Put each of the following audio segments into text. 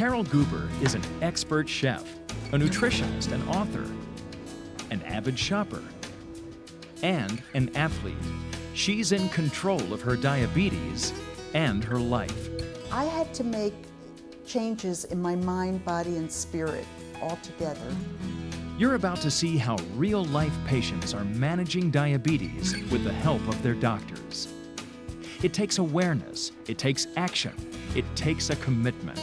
Carol Goober is an expert chef, a nutritionist and author, an avid shopper, and an athlete. She's in control of her diabetes and her life. I had to make changes in my mind, body, and spirit all together. You're about to see how real-life patients are managing diabetes with the help of their doctors. It takes awareness, it takes action, it takes a commitment.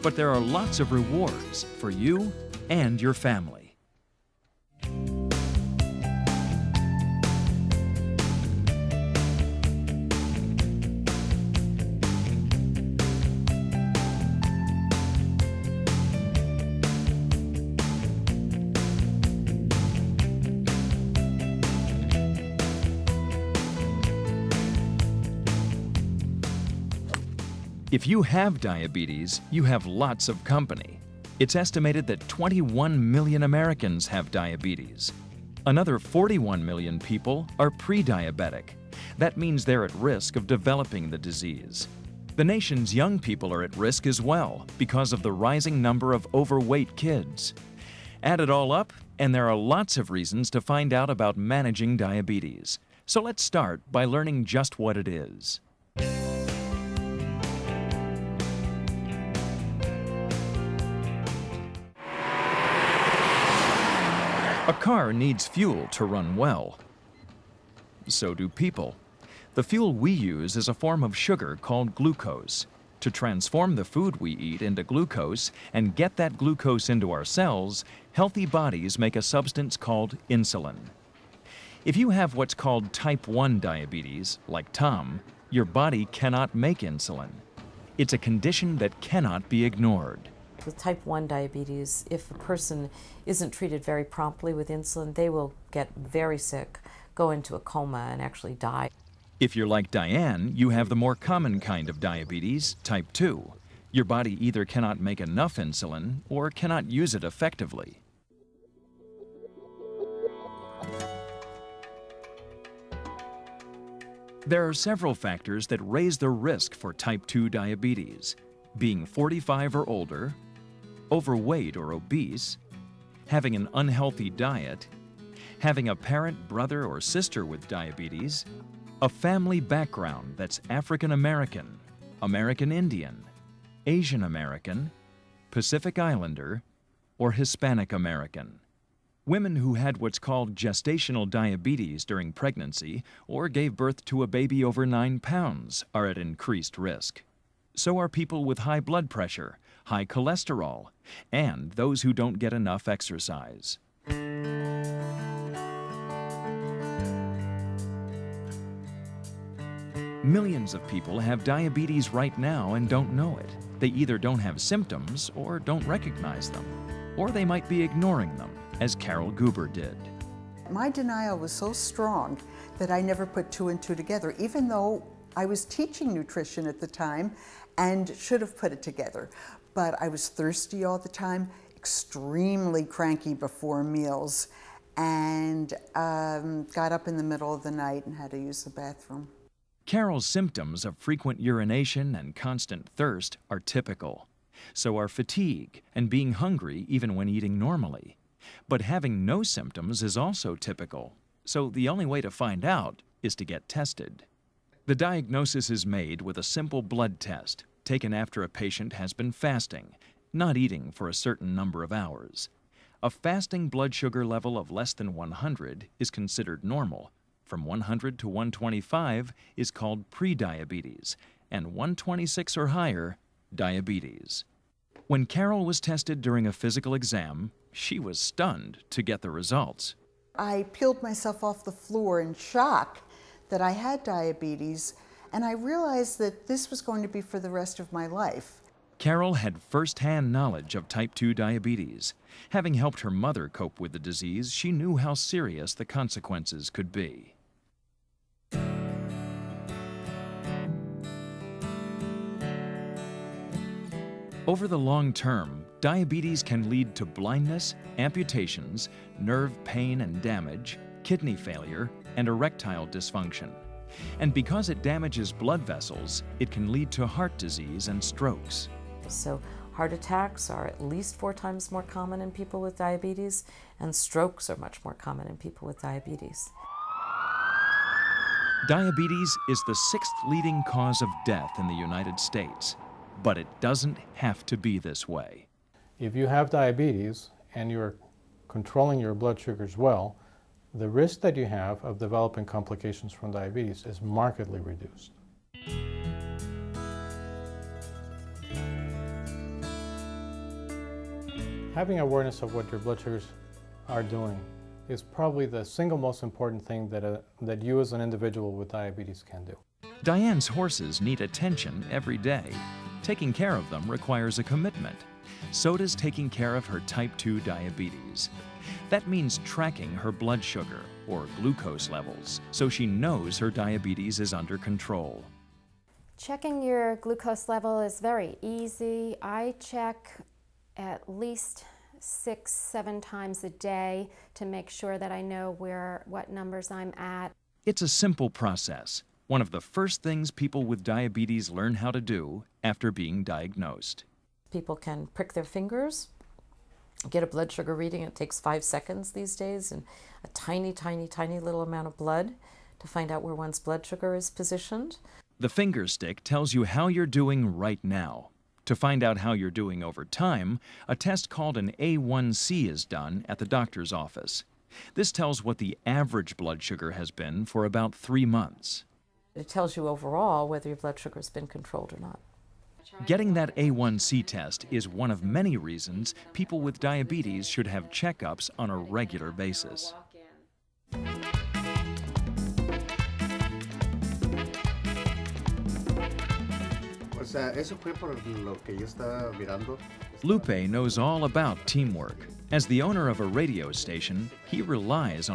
But there are lots of rewards for you and your family. If you have diabetes, you have lots of company. It's estimated that 21 million Americans have diabetes. Another 41 million people are pre-diabetic. That means they're at risk of developing the disease. The nation's young people are at risk as well because of the rising number of overweight kids. Add it all up, and there are lots of reasons to find out about managing diabetes. So let's start by learning just what it is. A car needs fuel to run well. So do people. The fuel we use is a form of sugar called glucose. To transform the food we eat into glucose and get that glucose into our cells, healthy bodies make a substance called insulin. If you have what's called type 1 diabetes, like Tom, your body cannot make insulin. It's a condition that cannot be ignored. With type 1 diabetes, if a person isn't treated very promptly with insulin, they will get very sick, go into a coma, and actually die. If you're like Diane, you have the more common kind of diabetes, type 2. Your body either cannot make enough insulin or cannot use it effectively. There are several factors that raise the risk for type 2 diabetes: being 45 or older, overweight or obese, having an unhealthy diet, having a parent, brother, or sister with diabetes, a family background that's African American, American Indian, Asian American, Pacific Islander, or Hispanic American. Women who had what's called gestational diabetes during pregnancy or gave birth to a baby over 9 pounds are at increased risk. So are people with high blood pressure, high cholesterol, and those who don't get enough exercise. Millions of people have diabetes right now and don't know it. They either don't have symptoms or don't recognize them, or they might be ignoring them, as Carol Goober did. My denial was so strong that I never put 2 and 2 together, even though I was teaching nutrition at the time and should have put it together. But I was thirsty all the time, extremely cranky before meals, and got up in the middle of the night and had to use the bathroom. Carol's symptoms of frequent urination and constant thirst are typical. So are fatigue and being hungry even when eating normally. But having no symptoms is also typical. So the only way to find out is to get tested. The diagnosis is made with a simple blood test taken after a patient has been fasting, not eating for a certain number of hours. A fasting blood sugar level of less than 100 is considered normal. From 100 to 125 is called prediabetes, and 126 or higher, diabetes. When Carol was tested during a physical exam, she was stunned to get the results. I peeled myself off the floor in shock that I had diabetes, and I realized that this was going to be for the rest of my life. Carol had first-hand knowledge of type 2 diabetes. Having helped her mother cope with the disease, she knew how serious the consequences could be. Over the long term, diabetes can lead to blindness, amputations, nerve pain and damage, kidney failure, and erectile dysfunction. And because it damages blood vessels, it can lead to heart disease and strokes. So Heart attacks are at least 4 times more common in people with diabetes, and strokes are much more common in people with diabetes. Diabetes is the 6th leading cause of death in the United States, but it doesn't have to be this way. If you have diabetes and you're controlling your blood sugars well, the risk that you have of developing complications from diabetes is markedly reduced. Having awareness of what your blood sugars are doing is probably the single most important thing that you as an individual with diabetes can do. Diane's horses need attention every day. Taking care of them requires a commitment. So does taking care of her type 2 diabetes. That means tracking her blood sugar, or glucose levels, so she knows her diabetes is under control. Checking your glucose level is very easy. I check at least 6-7 times a day to make sure that I know what numbers I'm at. It's a simple process, one of the first things people with diabetes learn how to do after being diagnosed. People can prick their fingers, get a blood sugar reading. It takes 5 seconds these days, and a tiny, tiny, tiny little amount of blood to find out where one's blood sugar is positioned. The finger stick tells you how you're doing right now. To find out how you're doing over time, a test called an A1C is done at the doctor's office. This tells what the average blood sugar has been for about 3 months. It tells you overall whether your blood sugar has been controlled or not. Getting that A1C test is one of many reasons people with diabetes should have checkups on a regular basis. Lupe knows all about teamwork. As the owner of a radio station, he relies on